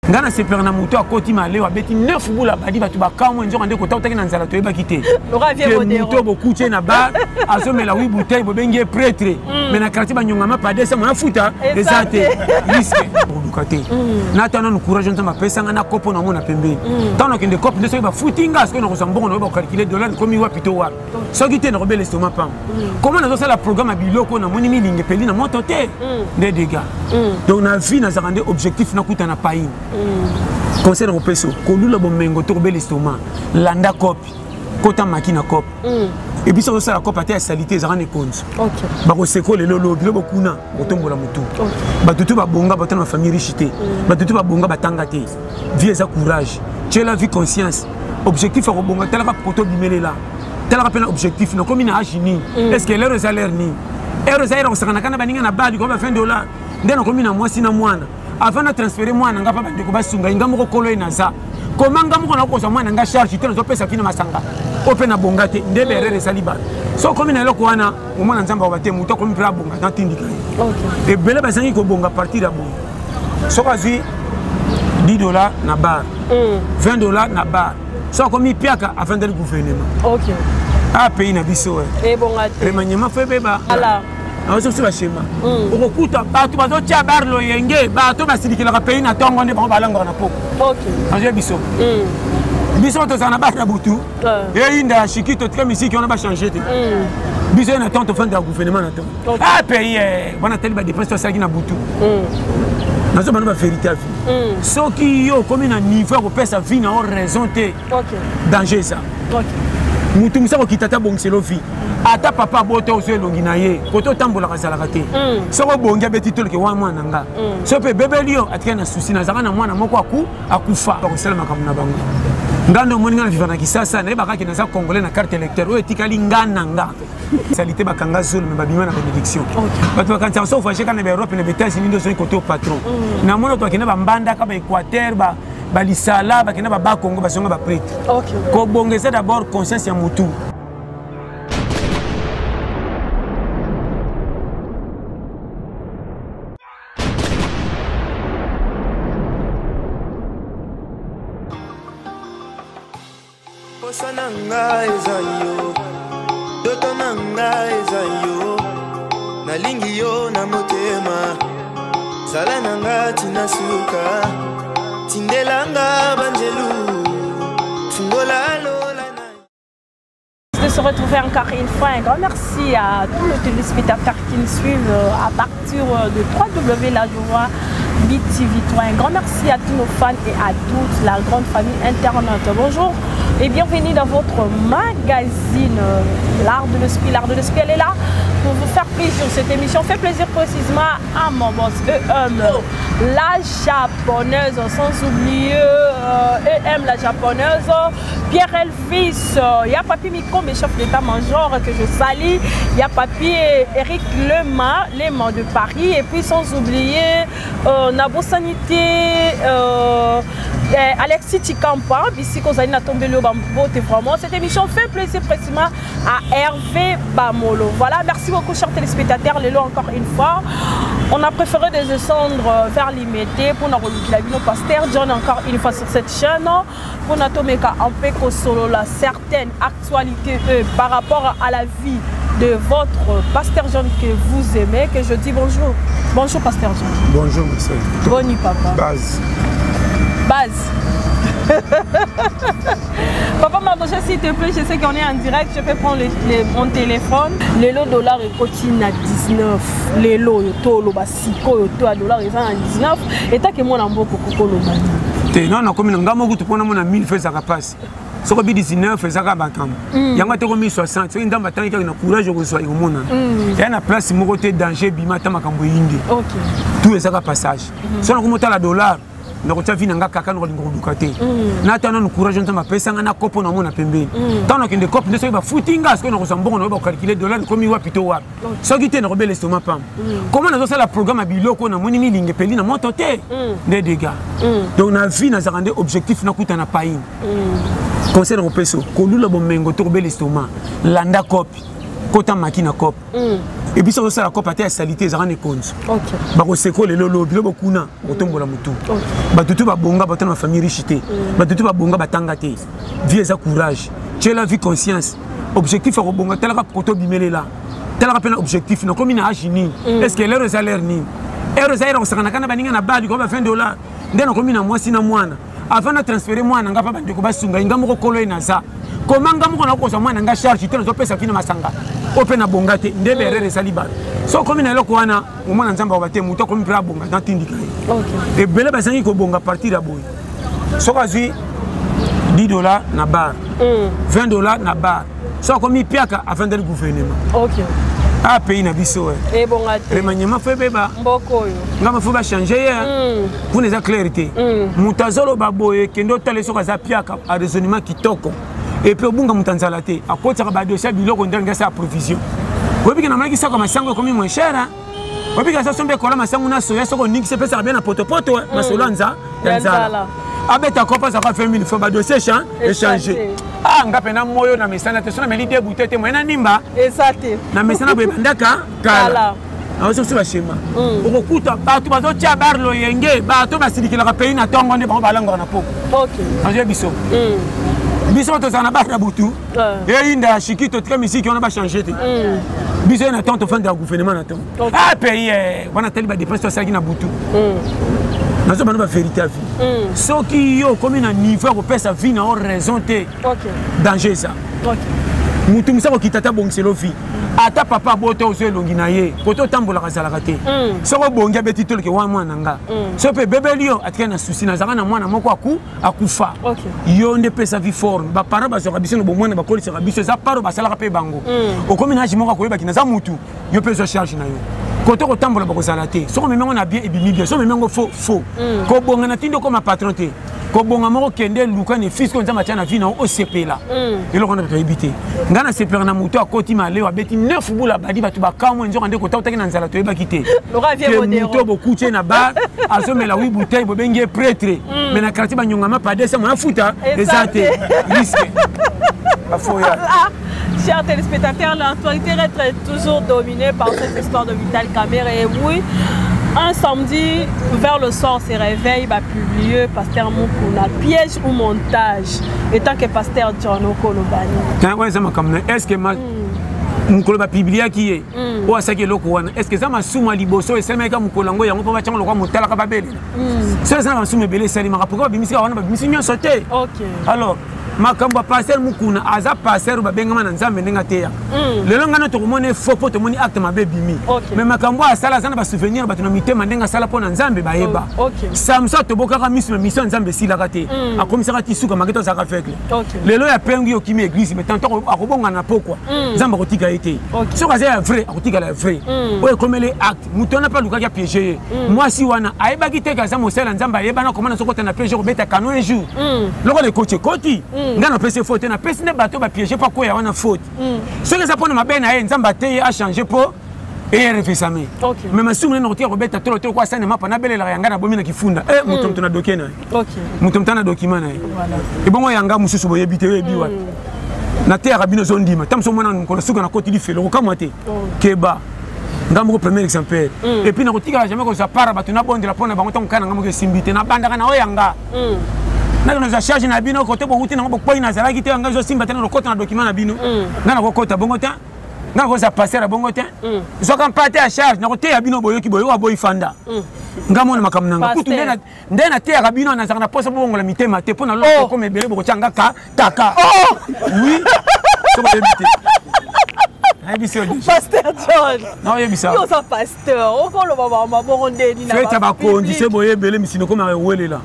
ngana sepera na moto akoti male wa beti 9 bula badi batu bakamwe nzo ande kota utaki na nzala to yeba kite ke moto bokuche na ba azomela 8 bouteilles bobengi prêtre mais na quartier banyongama pa desa mona futa ezate risque bukate na tana no courage nzo mapesa ngana kopo na mona pembe tana kende kopo ndeso ba futinga ce que na kozambongo na ba calculer dollar comme wa pito wa soki te na robele estomac pam comment na zo sala programme biloko na moni milinge peli na moto te des dégâts donc na vie na zakande objectif na kuta na pain conseil au peso kolula bomengo to robele estomac landa copie kota makina cop et puis ça la cop ate salité zakane konzo OK ba ko seko le lolo bilo kuna otombola mutu ba tutu ba bonga ba tana famille richité ba tutu ba bonga batanga te vie za courage tu la vie conscience objectif à rebonga tel ka poto bimelela tel ka pena objectif no comme ina agini est-ce que l'heure salaire ni heure salaire on sakana kana baninga na badi ko ba fin dollar ndeno comme ina mwasi na mwana avant de transférer mwana ngapa ba ndeko basunga ngamo ko kolo ina za comment ngamo ko na ko sa mwana nga charge te no pesa kina masanga opena bonga te ndebe erere saliba so comme ina eloko wana mwana nzamba wa te muto comme pra bonga na tindika OK et bele basangi ko bonga partir ya bonga so kazi $10 na bar $20 na bar so comme piaka afin de gouvernement OK ah pays na biso et bonga te remanyema fe beba ala azo se ba shema okuta batu bazo tia bar lo yenge batu basilikila ka pays na tongo ne ba balanga na poko OK azo biso biso to sana ba na butu et inda shikito très musique on a pas changé te biso na tante fin de gouvernement na tongo ah pays bana teli ba dépense to ça qui na butu nazo bana ba vérité vie soki yo comme na niveau ko pesa vie na raison te OK danger ça OK mutu musako kitata bongselo vie ata papa boto ozo elongi na ye koto tambola kazalaka te soko bongi abeti toleke wa mwana nga so pe bebeli yo atika na susi na zaka na mwana moko akufa bakosala makambo na bango ngando moninga na vivana kisasa na ebaka kina za congolais na carte électeur o etikali ngana nga salité bakanga zolo me babima na bénédiction bato bakanza so fa cheka na Europe na États-Unis ndo so koto patron na mono to akina bambanda ka ba Équateur ba lisala bakina ba Congo basonga ba prêtre OK ko bongeza d'abord conscience ya mutu Nanga ezayo Doto nanga ezayo Nalingi yo na motema Sala nanga tinasuka Tindelanga banjelu Fungola lola. De se retrouver encore une fois, un grand merci à tous les téléspectateurs qui nous suivent à partir de www.lajoie BTV3. Un grand merci à tous nos fans et à toute la grande famille internaute. Bonjour et bienvenue dans votre magazine L'Art de l'Esprit. L'Art de l'Esprit, elle est là pour vous faire plaisir. Cette émission fait plaisir précisément à mon boss EM, la japonaise, sans oublier EM, la japonaise, Pierre Elvis, il y a Papi Miko, mes chefs d'état-major que je salue, il y a Papi Eric Lema de Paris, et puis sans oublier Nabo Sanité, Alexis Tikampa, ici qu'on a tombé le bambou, vraiment. Cette émission fait plaisir précisément à Hervé Bamolo. Voilà, merci beaucoup chers téléspectateurs, les lots encore une fois. On a préféré descendre vers l'immédiat pour nous reluquer la vie de Pasteur John encore une fois sur cette chaîne. Pour nous tomber en peu solo la certaine actualité par rapport à la vie de votre Pasteur John que vous aimez, que je dis bonjour. Bonjour Pasteur John. Bonjour monsieur. Bonne nuit papa. Base. Papa Mabocha, s'il te plaît, je sais qu'on est en direct, je peux prendre mon téléphone. Le lot dollar est continue à 19. Le lot, le basiko, le dollar est à 19. Et tant que moi, on a beaucoup de non, non, comme on a beaucoup de 1000 feux à passe. Ce qui est 19 feux à Bakam. Il y a 1060. C'est une dame qui a courage de reçoit au monde. Il y a une place, mon côté danger, bimata makambo indi. Ok. Tout est ça passage. Si on a la dollar. Na ko tsavi nanga kaka no lingo dukate na tana no courage ntama pesa nga na kopo na mona pembe tana kende kopo ndeso ba futinga ce que no sambongo no ba calculer dollar comme wa pito wa so gite na ko bele estomac pam comment na zo sala programme biloko na moni milinge peli na moto te des dégâts donc na vie na zakande objectif na kuta na pain conseil au peso kolula bomengo to ko bele estomac landa copie kota makina cop et puis ça la copa ta salité za rane compte ba ko seko le lolo bilo bokuna otombola mutu ba tutu ba bonga ba tana famille richité ba tutu ba bonga ba tangate vie za courage tu la vie conscience objectif à bonga tel ka poto bimelela tel ka pena objectif no comme ina agini est-ce que l'heure za l'air ni heure za ira osakana kana baninga na bali ko ba $20 ndeno comme ina mwasi na mwana avant de transférer mwana ngapa ba ndeko basunga ngamo ko kolo ina za comment ngamo ko na ko sa mwana nga charge telo zo pesa fina masanga opena bongate ndebe erere saliba so comme na eloko wana omwana nzamba obate muto comme pra bonga dans tindika et bele basangi ko bonga partir ya boy so kazi $10 na bar $20 na bar so comme piaka afin de gouvernement ah pays na biso et bongate remaniement fait beba mboko yo ngama faut ba changer pour les clarté mutazolo baboye kendo tale so kaza piaka a raisonnement kitoko et puis obunga mutanzala te akotsa ba dossier biloko ndenge sa provision obi kana malaki sa kwa masango comme moins cher obi kana sa sombe kola masango na soya soko niki se pesa bien na potopoto masolonza yanzala abeta kopa za ka faire 1000 fois ba dossier échanger ah ngapena moyo na mesana te sona meli débuter te moyena nimba exacté na mesana be bandaka kala aso se ba shema okukuta bato bazo tia barlo yenge bato basilikela ka pays na tongo nde ba balanga na poko azo biso biso to sana ba na butu et inda shikito tika misiki on ba changer te biso na tonto fin de gouvernement na tongo ah pays wana teli ba dépense to saki na butu nazo bana ba vérité à vie soki yo comme na niveau ko pesa vie na raison te danger ça mutu musako kitata bongselo vie ata papa boto ozelongi na ye koto tambola kazala kate soko bongia beti tolo ke wa mwana nga so pe bebelio atika na souci na zaka na mwana moko akufa yo nde pesa vie forme ba parents ba soka biso no bomwana ba kolisa ka biso za paro ba sala ka pe bango okomi na jimoko ko yeba kina za mutu yo pesa charge na yo koto ko tambola ba kozala te soko memengo na bien ebimi bien so memengo faux ko bonga na tindo ko ma patron te ko bonga moko kende luka ne fils ko nzama tiana vie na OCP là eloko na éviter ngana sepera na mutu akoti male wa beti 9 bula badi batu bakamwe nzo kande ko tawtaki na nzala to yeba kite mutu bokuche na bar azomela 8 bouteilles bobengi prêtre mais na quartier banyonga ma pa desa mona futa ezate risque afoya. Chers téléspectateurs, l'actualité reste toujours dominée par cette histoire de Vital Kamerhe. Et oui, un samedi, vers le soir, on se réveille, il va publier Pasteur Mukuna, piège ou montage, étant que Pasteur John Okolobani. Est-ce que mukolo ba publier qui est ou asaki loko wana est-ce que ça ma souma liboso et semeka mukolo ngo yango pa chango lokwa mutala ka babele ça ça ma souma belé sali ma pourquoi bimisika wana ba bimisi nyo sauter alors makambo passer mukuna aza passer ba benga na nzambe ndenga teya lelo ngana to komone faux po to moni acte mabe bimi mais makambo asala sana ba souvenir ba tuna mitema ndenga sala po na nzambe ba yeba samsa to bokaka mission nzambe sila kate akomisaka tisuka maketo za ka fekle lelo ya pengi yo kimi église mais tant akobonga na pokwa nzambe kotika ete so kaza ya vrai akotika la vrai oye komele acte mutona pa lukaka piéger moi si wana ayeba kiteka za mosela nzambe ayeba na komana sokota na piéger ko beta canon un jour loko le coach koti ngana pese faute na pese ne bateau ba piéger pas quoi ya wana faute ce que ça pona mabe na ye nzamba te a changer po et refisame mais masumu na rotia robeta tolo tolo kwa sana mapa na belela yanga na bomina kifunda mutomto na dossier na mutomto na document na e bongo yanga mususu boye bité biwa na terre bino zondima tamso mona nkona suka na koti di felo ko kamate keba ngamo ko premier exemplaire et puis na rotika jamais ko sa para batuna bondela pona bango ton kana ngamo ke simbite na banda kana oyanga na nous charge na bino côté bokuti na bokoi na zala kite nga zo simba tena lokota na document na bino ngana ko kota bongo ta ngana ko za passer bongo ta zo kan pate a charge na ko te ya bino boyoki boyo wa boy fanda ngamo na makamnanga kutu ndena te ya bino na zana posa bongo la mitema te pona loko ko mebele boko changa ka taka oui so ba debite Pasteur John. Non, il y a ça. Yo ça pasteur. O ko lo baba ma bonde ni na. Fais ta ba kondi se boye bele misino ko ma wele la.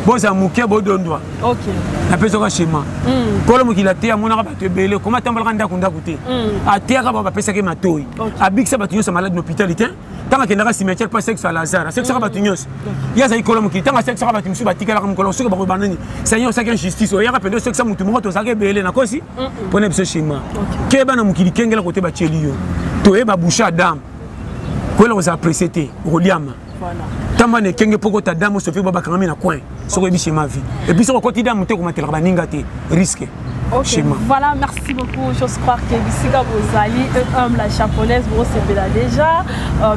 Bo za muke bo dondwa. OK. Na peso ka shema. Ko lo mukila te amona ka ba te bele ko ma tambala ka ndako ndako te. A te ka ba pesa ke matoi. A big sa ba tunyo sa malade d'hôpital te. Tanga ke ndaka cimetière pas sexe à Lazare. Sexe ka ba tunyo. Ya za ikolo mukila tanga sexe ka ba tunyo ba tikala ka mukolo so ka ba ko banani. Seigneur sa ke justice o ya ka pendo sexe mutu mo to sa ke bele na kosi. Pone biso shema. Ke ba na mukili kengela ko bachelio to eba boucha dame ko la oza apprécier roliama voilà tamba ne kenge poko ta dame so fe baba kangami na coin so ko biche ma vie et puis so ko ti dame te ko matela baninga te risque schéma. Voilà, merci beaucoup. J'ose croire que Bissika Bozali, la japonaise, c'est là déjà.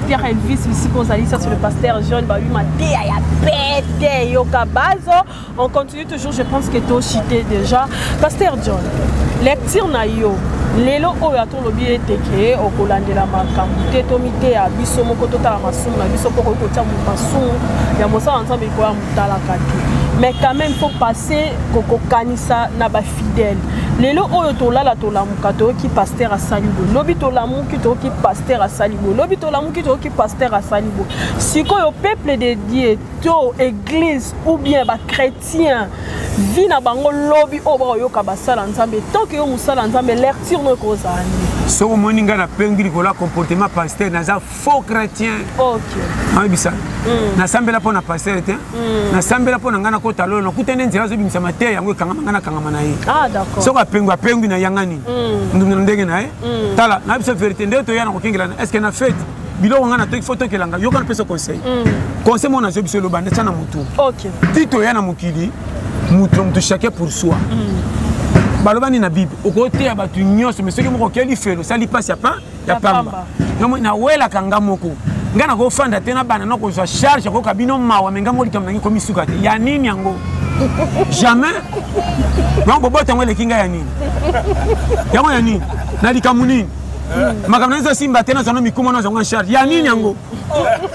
Pierre Elvis, Bissika Bozali, ça c'est le pasteur jeune, bah oui, ma tête, yoka bazo. On continue toujours, je pense que tu as cité déjà. Pasteur John, lecture na yo. Lelo oyo atolobi eteke okolandela makambo te tomite ya biso moko totala masumu na biso poko kotia masumu ya mosala ensemble ko ya mutala kati. Mais quand même faut passer koko kanisa na ba fidèle. Lelo oyo tolala tolamuka to ki pasteur asalibo. Lobi tolamu ki to ki pasteur asalibo. Lobi tolamu ki to ki pasteur asalibo. Sikoyo peuple de Dieu to église ou bien ba chrétien vina bango lobi oba yoka basala nzambe tant que yo musala nzambe lecture no kozani. So moninga na pengiri kola comportement pasteur naza faux chrétien. OK. Ma bisa. Na sambela pona pasteur te. Na sambela pona ngana ko talo no kutende nzela zo bimisa mate yango kanga ngana kanga na ye. Ah d'accord. So ka pengu na yangani. Ndumna ndenge na ye. Tala na bisa vérité nde to yana ko kingela est-ce que na fête bilo ngana to photo kelanga yo kana pesa conseil. Conseil mona zo biso lo bande tsana mutu. OK. Tito yana mukili. Mutu chacun pour soi. Balobani na Bible. Au côté ya batu nyonso mais ce que moko keli felo ça li passe ya pa ya pamba. Nomo na wela kanga moko. Ngana ko fanda tena bana na ko so charge ko kabino mawa menga ngoli kamna ko misuka te. Ya nini yango? Jamais. Bon bobo tango le kinga ya nini? Yango ya nini? Na likamuni. Makamna zo simba tena zono mikuma na zonga charge. Ya nini yango?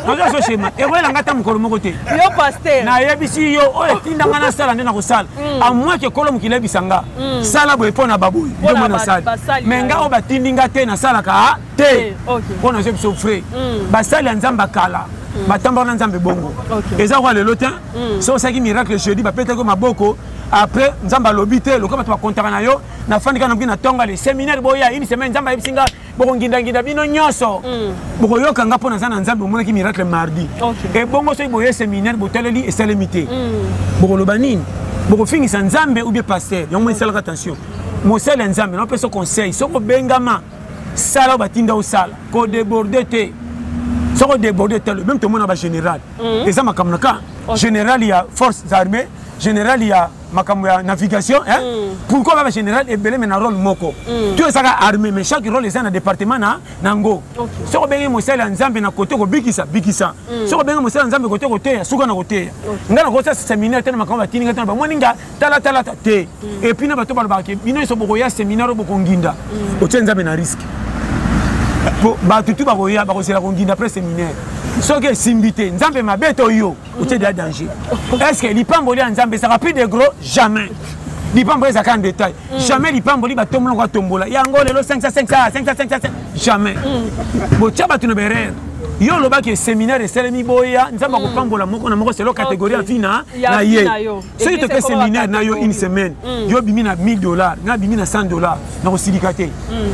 Nazo so shema. E wela ngata mukolo moko te. Yo pasteur. Na yebisi yo o etinda ngana sala ndena ko sala. A moi que kolo mukile bisanga. Sala boy pona baboy. Yo mona sala. Menga o batindinga te na sala ka te. OK. Pona je souffrir. Ba sala nzamba kala. Batamba na nzambe bongo. Eza kwa le lotin. So ça qui miracle jeudi ba pete ko maboko. Après nzamba lobité le ko ba kontaka na yo na fandi kana mkina tonga le séminaire boya une semaine nzamba ebisinga boko nginda bino nyoso. Boko yoka ngapo na sana nzambe omona ki miracle mardi. Et bongo so boye séminaire boteleli et salemité. Boko lobanine. Boko fingisa nzambe ou bien pasteur. Yongo isala attention. Mo sala nzambe no peso conseil soko bengama sala batinda o sala ko déborder te. Soko déborder te même tout monde ba général. Et ça makamnaka général il y a forces armées, général il y a makambo ya navigation hein. Pourquoi ba général et belé mais na rôle moko. Tu es ça armée mais chaque rôle est dans département na nango. Soko bengi mo sala nzambe na côté ko bikisa. Soko bengi mo sala nzambe côté ya suka na côté. Ngana ko sa séminaire tena makambo tininga tena ba moninga tala te. Et puis na bato ba ba ke bino so boko ya séminaire boko nginda. O tsenza na risque. Ba tutu ba ko ya ba ko sela ko nginda après séminaire. Ce qui est simbité, Nzambe ma bête au yo, ou t'es de danger. Est-ce que l'ipamboli en Nzambe ça va plus de gros? Jamais. L'ipamboli ça en détail. Jamais l'ipamboli va tomber le tombola. Yango le 500. Jamais. Bon, tu as tu ne berrer. Yo le bac est séminaire et selemi boya. Nzambe ko pambola moko na moko c'est la catégorie fina na ye. Ce qui te séminaire na yo une semaine. Yo bimi na $1000, na bimi na $100 na ko silikate.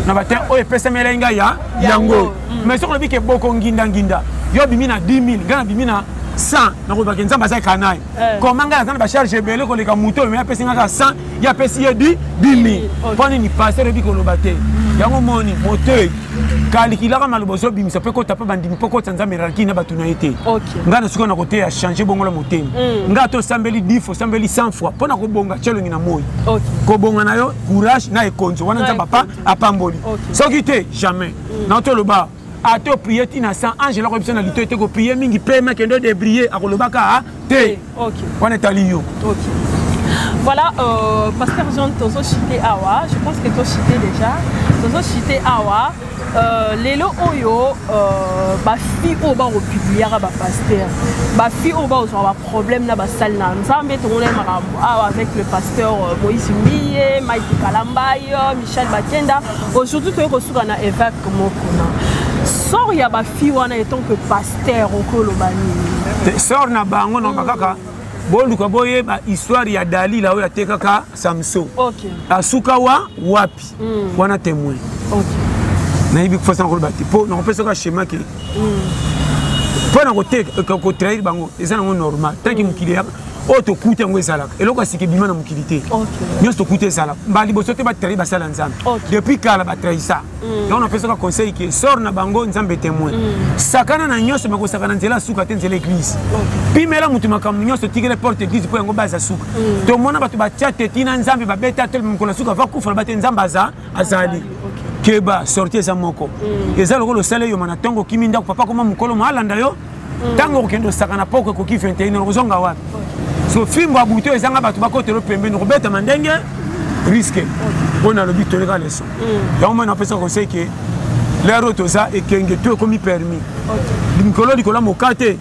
Na batin o e pesa melenga ya yango. Mais ce qu'on dit que beaucoup nginda. Yo bimi na 10 000, gana bimi na 100, na ko bakenza nzamba za kanai. Comment ngana zana ba charge belé ko leka muto mais apesi ngaka 100, ya pesi ye 10 000. Poni ni passer bi ko lobate. Yango moni moteur. Kalikila ka maloboso bimisa pe ko tapa bandimi poko tsanzambe ranki na batuna été. Ngana suko na côté ya changer bongo la motema. Nga to sambeli 10 fois, sambeli 100 fois. Pona ko bonga chelo ngina moyi. Ko bonga na yo courage na ekonzo wana nzamba pa apamboli. Soki te jamais. Na to loba a te prier tina sans ange la corruption na lito était ko prier mingi pema kendo de briller a kolobaka te. OK. Wana taliyo. OK. Voilà, pasteur Jean Tozo Chité Awa, je pense que tu cité déjà. Tozo Chité Awa, lelo oyo, ba fi o ba republier ba pasteur. Ba fi o ba ozo ba problème na ba salle na nzambe to ngone makambo awa avec le pasteur Moïse Miye, Mike Kalambayo, Michel Bakenda. Aujourd'hui tu ko suka na évêque mokona. Sort ya ba fi wana etant que pasteur okolo bani. Sort na bango no bakaka. Boluka boye ba histoire ya Dali la oya tekaka Samson. OK. Asuka wa wapi? Wana témoin. OK. Na ibi kufa ko bati po na kopesa ka schéma ke. Po na ko trahir bango, eza na normal. Tant que mukili o to kuté ngo ezalaka eloko asike bima na mokilité nyos to kuté ezalaka mbali bosote ba trahi ba sala nzambe depuis kala ba trahi ça donc on a fait ça conseil qui sort na bango nzambe témoin sakana na nyos mako sakana nzela suka te nzela église pimela mutu makamu nyos tigele porte église po yango baza suka to mona batu ba tchate tina nzambe ba beta tel mkola suka va kufa ba te nzamba azali keba sortir za moko ezalo ko lo sale yo mana tongo kiminda papa koma mukolo malanda yo tango okendo sakana poko ko ki 21 ozonga wapi so fimbo abuto ezanga batu bakotelo pembeni robeta mandenge risque on a le but de la leçon donc on a fait ça conseil que l'air autosa et kenge tout comme permis mukolo dikola mokate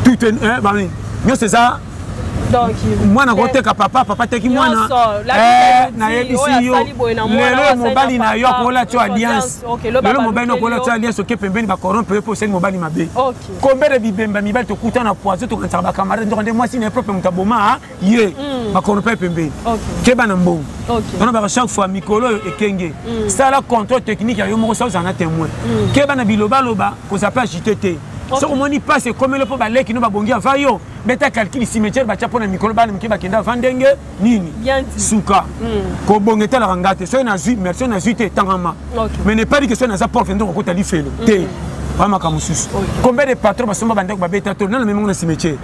tout est bami nyo c'est ça donc moi na kote ka papa teki mwana na yebisi yo lelo mobali na yo ko la to alliance lelo mobali na ko la to alliance ke pembeni ba corrompre pour celle mobali mabe combien de bibemba mibali to kutana poison to kantsaba camarade ndonde moi si na propre mutaboma ye ba corrompre pembeni ke bana mbongo on ba chaque fois mikolo ekenge ça la contrôle technique ya yo moko ça en a témoin ke bana biloba loba ko ça peut agiter te so ko moni passe comme le po ba leki no ba bongi ava yo beta calcul cimetière ba chapo na mikolo ba mki ba kenda vandenge nini suka ko bongeta la rangate so na zui merci na zui te tangama mais ne pas dire que so na za porte ndo ko tali felo te vraiment comme susu combien de patrons ba somba bandeko ba beta to na même na cimetière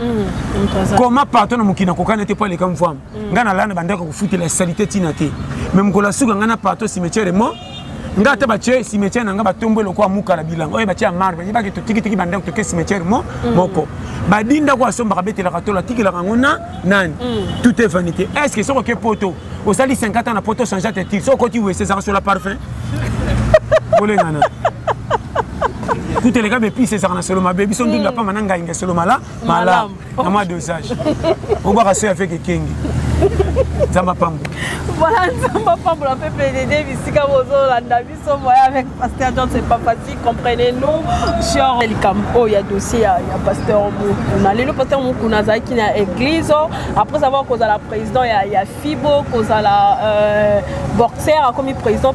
comment patron na mukina ko kana te po le comme femme ngana lana bandeko ko futi la salité tinate même ko la suka ngana patron cimetière mo ngata bache cimetière nanga batombo lokwa muka la bilango oye bache marbre yeba ke tiki bandako to ke cimetière moko badinda kwa somba kabetela katola tiki la ngona nani tout est vanité est-ce que soko ke poto au sali 50 ans na poto changer tes tirs soko tu c'est ça sur la parfum bolengana tout les gars mais puis c'est ça na solo ma baby son dunda pa mananga inga solo mala na moi dosage on va rasser avec kengi Zamba Pambo. Voilà, Zamba Pambo, la PPDD, Bissika Bozo, la Nabi, son moyen avec Pasteur John, c'est pas facile, comprenez-nous. Sur Elikam, oh, il y a dossier, il y a Pasteur Moukouna. Le Pasteur Moukouna, qui est à l'église, après avoir causé la président, il y a Fibo, causé la boxeur, comme président,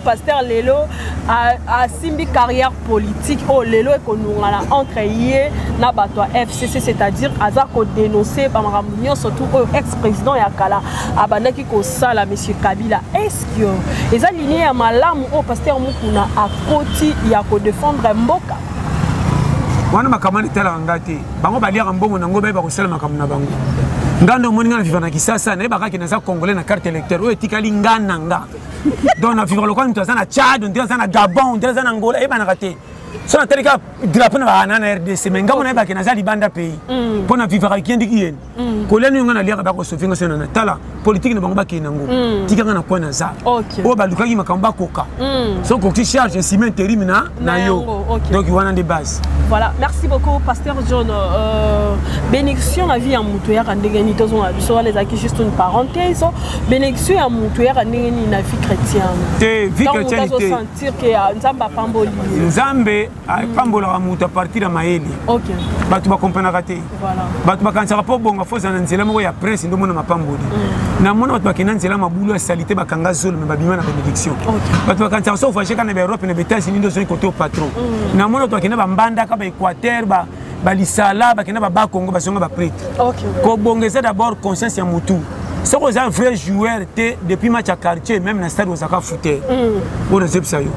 Pasteur Lelo, a Simbi carrière politique, oh, Lelo, et qu'on a entre hier, Nabato FCC, c'est-à-dire, Azako dénoncé par Maramounion, surtout ex-président Yakala, Abandaki Kosala, M. Kabila. Est-ce que les alignés à Malam au Pasteur Moukouna à côté, il y a qu'à défendre Mboka? Wana makamani tela ngati bango balia mbongo na ngobe ba kusela makamuna bango ngando moni ngana vivana kisasa na baka kinaza congolais na carte électeur o etikali ngana nga donc na vivre lokwa mtu azana Tchad on dirait na Gabon on dirait na Angola e bana raté so na teleka drapeau na bana na RDC menga mona ba kinaza libanda pays pour na vivre avec kiendi kien koleni ngana lia ba ko sofinga sena na tala politique na bango ba kinango tikanga na point na za o ba lukaki makamba koka so ko ti charge ciment terimina na yo donc il y a des bases. Voilà, merci beaucoup, Pasteur John. Bénédiction à vie en Moutouère, en Dégani, les acquis, juste une parenthèse. Bénédiction à Moutouère, en Dégani, la vie chrétienne. Vie chrétienne. Donc, on doit sentir que Nzamba Pamboli. Nzambe, Pambola Ramouta, partir à Maëli. Ok. Tu vas comprendre raté. Voilà. Tu vas quand ça va pas bon, il faut s'en enseigner, mais il y a presse, il y a Pamboli. Na mona tu vas quand enseigner ma boulot, salité, ba kanga zone, mais babima na bénédiction. Tu vas quand ça va sauver, quand on est Europe, on est États-Unis, nous sommes côté au patron. Na mona tu vas quand bambanda ba Équateur ba lisala ba kena ba Congo ba songa ba prêtre ko bongeza d'abord conscience ya mutu ce que un vrai joueur depuis match à quartier même na stade osaka footer on sait ça yo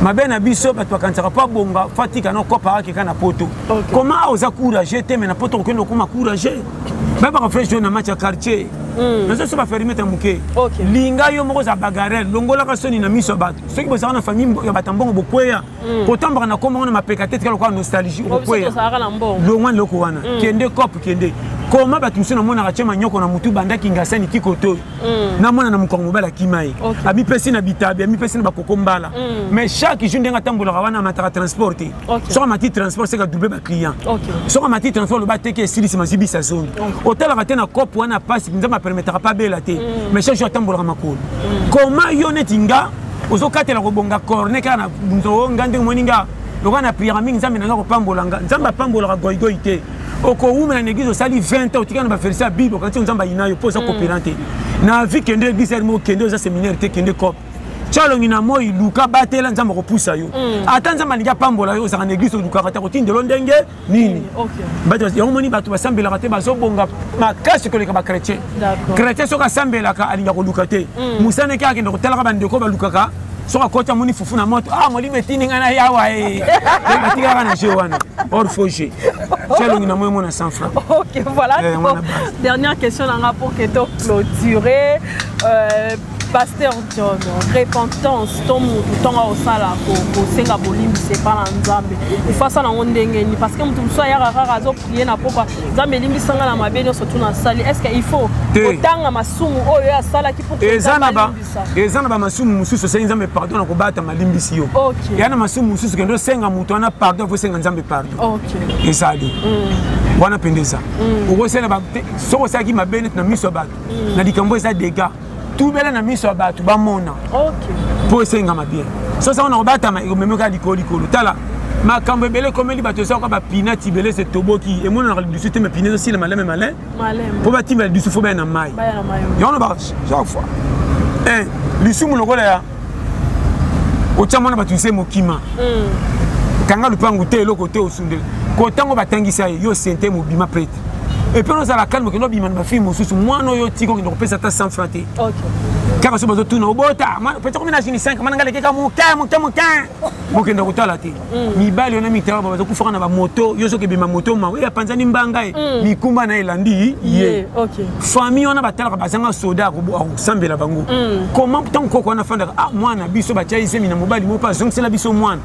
mabe na biso ba to kansaka pa bonga fatika no kopa ki kana poto comment oza courager te mais na poto ko no kuma courager ba ba vrai joueur na match à quartier mais ça va faire mettre muke linga yo moko za bagarel longola ka soni na miso bato ceux qui bosa na famille ya batambongo bokweya potamba na kombo na mapeka tete kwa nostalgie bokweya longwa loko wana kende cop kende koma bato muso na mona ka chema nyoko na mutu banda kingasani kikoto na mona na mukongo bala kimai abi pesi na bitabe abi pesi na bakokombala mais chaque jour ndenga tambola wana mataka transporter so mati transport c'est ka doubler ba client so mati transport le bateke silisi masibi sa zone hôtel ka tena cop wana passe nzama permettra pas bela te mais chaque jour tambola makolo comment yonetinga ozokatela ko bonga corne kana ndo ngande moninga lokana prière mingi nzambe nanga ko pambola nzamba pambola ka goigoi te oko uma na église osali 20 ans otikana ba faire ça bible quand nzamba inayo posa coopérante na vie kende église mo kende za séminaire te kende cop Tchalongi na moi luka batela nzamba kopusa yo. Ata nzamba linga pambola yo za église luka kata kotinde londenge nini. OK. Bato yo moni bato basambela kate bazobonga makasi koleka ba chrétien. D'accord. Chrétien soka sambela ka alinga ko luka te. Musane ka kende kotala ka bandeko ba luka ka. Soka kota moni fufu na moto. Ah moli metini ngana yawa eh. Batika kana jewana. Or foje. Tchalongi na moi mona 100 francs. OK, voilà. Dernière question dans rapport que tu clôturer Pasteur John, repentance, ton au sala, au senga bolimbi, c'est pas l'ensemble. Il faut ça dans le monde parce que tout ça, il y a rare prier na pourquoi. Zambe limbi sanga na mabeno surtout na sali. Est-ce qu'il faut autant ma sumu oh ya sala qui pour que ezanaba ezanaba masumu mususu c'est nzambe pardon na kobata malimbi siyo. OK. Yana masumu mususu kendo senga mutu ana pardon faut senga nzambe pardon. OK. Ezali. Wana pendeza. Uko sena ba soko saki mabeno na miso ba. Na dikambo eza dégâts. Tout bela na miso abatu ba mona. OK. Po senga ma bien. So ça on obata ma meme ka likolo tala. Ma kambe bele komeli bato so ka ba pinati bele se toboki et mon na du site me pinati aussi le malin malin. Malin. Po ba timba du sufo ba na mai. Ba na mai. Yo no ba chaque fois. Lisumu lokola ya. O tama na batu se mokima. Kanga lupangu te loko te osundele. Ko tango batangisa yo sente mo bima prêtre. Et puis on a la calme que nous bimana ba film sous moi no yo tiko qui nous pesa ta sans fraté. OK. Car so bazo tuna obota, peut-être qu'on a fini 5 mananga leka mon Mokenda kutala te. Mi bali ona mitara bazo kufaka na ba moto, yo so ke bima moto ma ya panzani mbanga mi kumba na elandi ye. OK. Famille ona batala ka bazanga soda ko sambela bango. Comment tant ko na fanda ah mwana biso ba chaise mina mobali mo pa zonk c'est la biso mwana.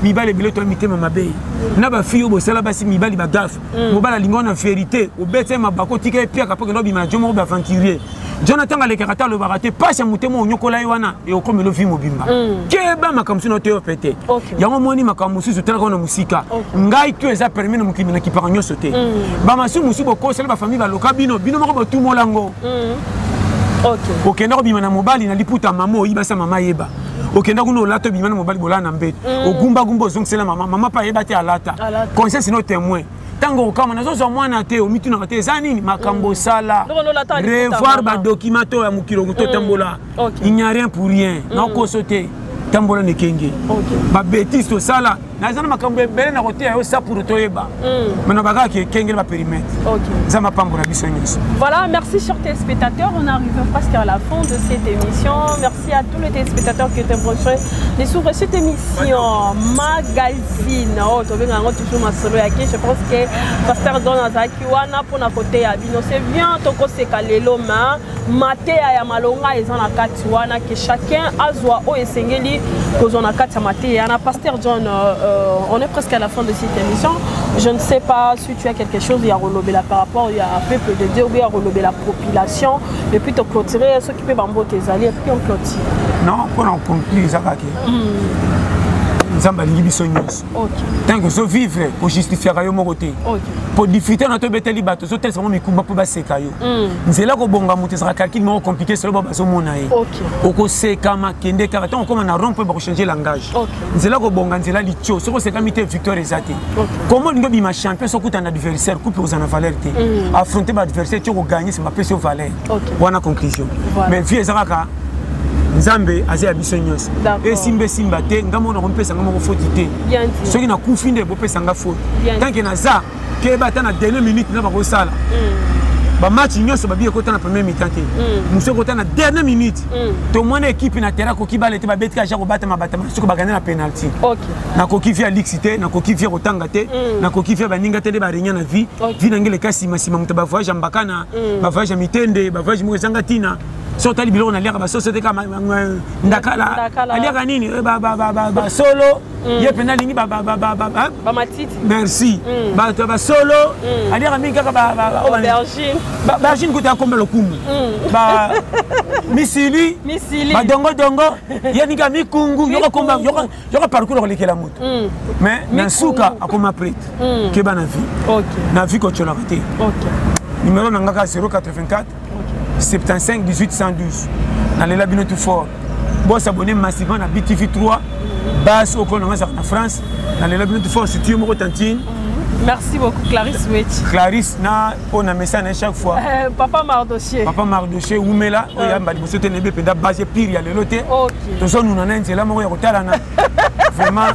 Mi bali bileto mitema mabe. Na ba fiyo bo sala basi mi bali ba gaf. Mobali lingona vérité. Bete mabako tika pia kapoke no bima jomo ba aventurier Jonathan alekata le baraté pas ya mutemo onyokola wana e okomelo vi mobimba keba makamsu no te opete yango moni makamusu sutela ko na musika ngai to eza permis na mukimi na kiparanyo sote ba masu musu boko sele ba famille ba loka bino mako ba tumolango OK okenda ko bima na mobali na liputa mamo ibasa mama yeba okenda kuno lato bima na mobali bolana mbete ogumba gumbo zongsela mama pa yeba te alata conscience no témoin tango kama nazo mwana te omitu na te zanini makambo sala revoir ba documento ya mukilongo to tambola il n'y a rien pour rien na ko sauter tambola ne kenge ba bêtise to sala nazana makambo bele na kote yo sa pour toyeba maintenant baga ke kenge ba périmètre ça m'a pas mbona biso nyonso. Voilà, merci chers téléspectateurs, on arrive presque à la fin de cette émission. Merci à tous les téléspectateurs qui étaient branchés sur cette émission magazine. Oh to benga ngo toujours masolo yaki, je pense que Pasteur Don Azaki wana pour na côté ya bino c'est bien to ko se kalelo ma maté ya malonga ils ont la kati wana que chacun azwa o esengeli kozona kati maté ya na Pasteur John. On est presque à la fin de cette émission. Je ne sais pas si tu as quelque chose à relever par rapport à peuple de Dieu ou bien à relever la population. Et puis te clôturer, ceux qui peuvent en tes alliés, et puis on clôture. Non, pour en conclure, ça va. Tant que je vivre pour justifier mon côté. Pour diffuser notre bétali bateau, so tel me kumba pour baser kayo. C'est là que bonga monter sera calcul mais compliqué sur le bateau monaï. Oko se kama kende karaton comme on a rompu pour changer langage. C'est là que bonga c'est là licho, so c'est comme était victoire exacte. Comment nous bima champion so coûte un adversaire coupe aux en valeur té. Affronter l'adversaire tu gagner c'est ma pression valeur. Voilà conclusion. Mais vie ezaka Nzambe azia biso nyos et simba te ngamo na rompesa ngamo faute te soki na kufinde bo pesa nga faute tant que naza ke bata na dernière minute na ba ko sala ba match nyos ba bi ko ta na première mi-temps te muso ko ta na dernière minute to mona équipe na terrain ko kibale te ba betka ja ko bata mabata soko ba gagner na penalty na ko kifia lixité na ko kifia ko tanga te na ko kifia ba ninga te de ba renya na vie na ngele kasi masima mutaba voyage mbakana ba voyage mitende ba voyage mo zanga tina Sota libilo na liaka ba société kama ndakala aliaka nini ba solo ye pena lingi ba matiti merci ba solo aliaka mingi kaka ba aubergine kuta kombe lokumu ba misili ba dongo ye ninga mikungu yoko komba yoko parcours lekela mutu mais nasuka akoma prêtre ke bana vie na vie ko tchola raté numéro nangaka 084 75 18 112 dans les labinets tout fort. Bon s'abonner massivement à BTV 3 base au Congo en France dans les labinets tout fort situé au Tantine Merci beaucoup, Clarisse Wetchi. Clarisse, on a message chaque fois. Papa Mardoché. Papa Mardoché, Oumela, on a dit que tu es basé pire, il y a le loté. Ok. Tout ça, nous en avons dit, là, vraiment.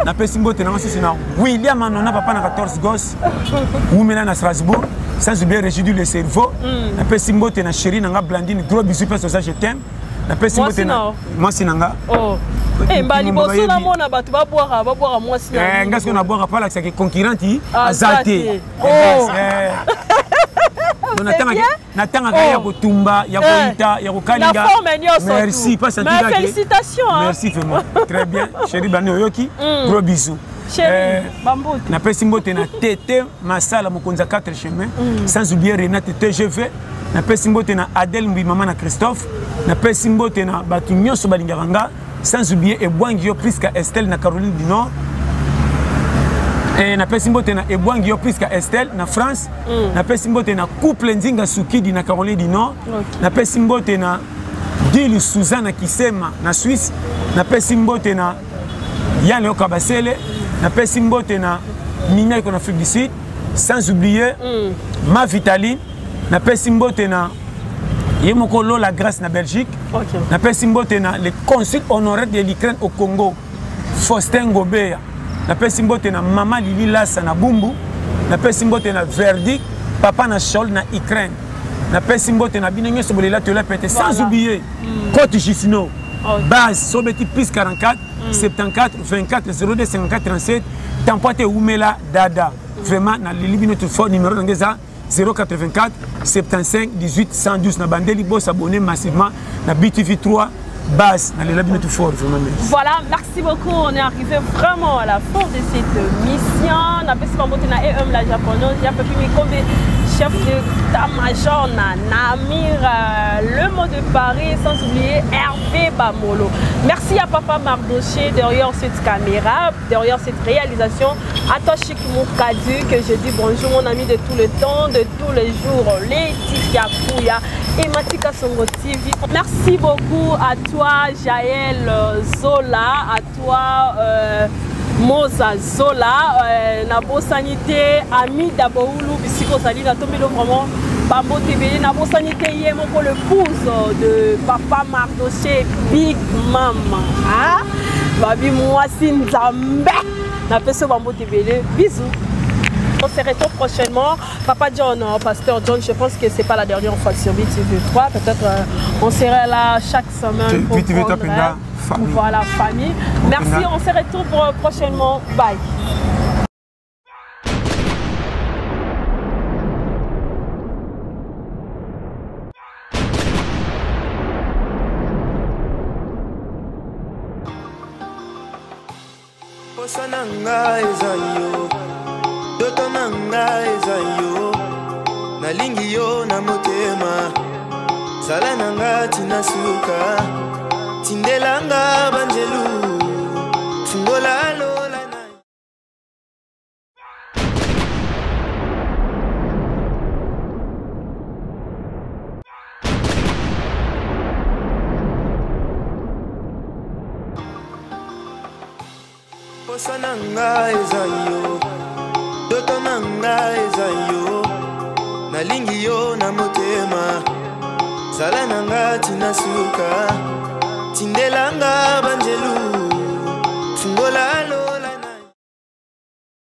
Na pesimbo tena ngasi sina William Anona papa na 14 gosses Oumela na Strasbourg sans oublier résidu le cerveau na pesimbo tena chérie nanga Blandine gros bisous parce que ça je t'aime na pesimbo tena moi sinanga oh eh mbali boso na mona batu ba boire moi sinanga ngasi on a boire pas là c'est que concurrenti azate oh natanga ya kotumba ya koita ya kokalinga merci pas ça mais félicitations merci vraiment très bien chérie bani oyoki gros bisous chérie bambote na pesi mbote na tete masala mokonza 4 chemins sans oublier Renate TGV na pesi mbote na Adèle Mbi maman na Christophe na pesi mbote na batu nyonso balinganga sans oublier Ebwangio Priska Estelle na Caroline du Nord. Na pesimbote na Ebwangio Priska Estelle na France na pesimbote na couple Nzinga Sukidi na Caroline du Nord na pesimbote na Dilu Suzana Kisema na Suisse na pesimbote na Yann Leo Kabasele na pesimbote na Nina en Afrique du Sud sans oublier Ma Vitaline na pesimbote na Yemoko Lola Grâce na Belgique na pesimbote na le consul honoraire de l'Ukraine au Congo Faustin Gobea na pesimbote na Mama Lili Lassa na Bumbu na pesimbote na Verdict papa na Chol na Ukraine na pesimbote na binenyo sobolela to la pete sans oublier Côte Gisino base sobeti plus 44 74 24 02 54 37 tampote Oumela Dada vraiment na libino tout fort numéro ngeza 084 75 18 112 na bandeli boss abonné massivement na BTV 3 base dans les labyrinthes tout fort vraiment. Voilà, merci beaucoup. On est arrivé vraiment à la fin de cette mission. On a passé par la japonaise, il y a peu plus chef d'état-major Namir, le mot de Paris, sans oublier Hervé Bamolo. Merci à Papa Mardoché derrière cette caméra, derrière cette réalisation. À toi Chic Moukadu, que je dis bonjour mon ami de tout le temps, de tous les jours, Laetitia Kouya et Matika Songo TV. Merci beaucoup à toi Jaël Zola, à toi Moza Zola, Nabo Sanité, Ami Daboulou, Bisiko Sali, la tombé vraiment Bambo TV, Nabo Sanité, Yemoko le pouce de Papa Mardoché, Big Mama. Hein? Babi Mouassine Zambé, Napeso Bambo TV, bisous. On se retrouve prochainement. Papa John, Pasteur John, je pense que ce n'est pas la dernière fois sur BTV3. Peut-être on sera là chaque semaine pour prendre, voilà, famille. Merci, on se retrouve prochainement. Bye. Toto nanga eza yo nalingi yo na motema sala nanga tina suka tindelanga banjelu fungola lola na posa nanga eza yo Toto nanga eza yo nalingi yo na motema sala nanga tina suka tindelanga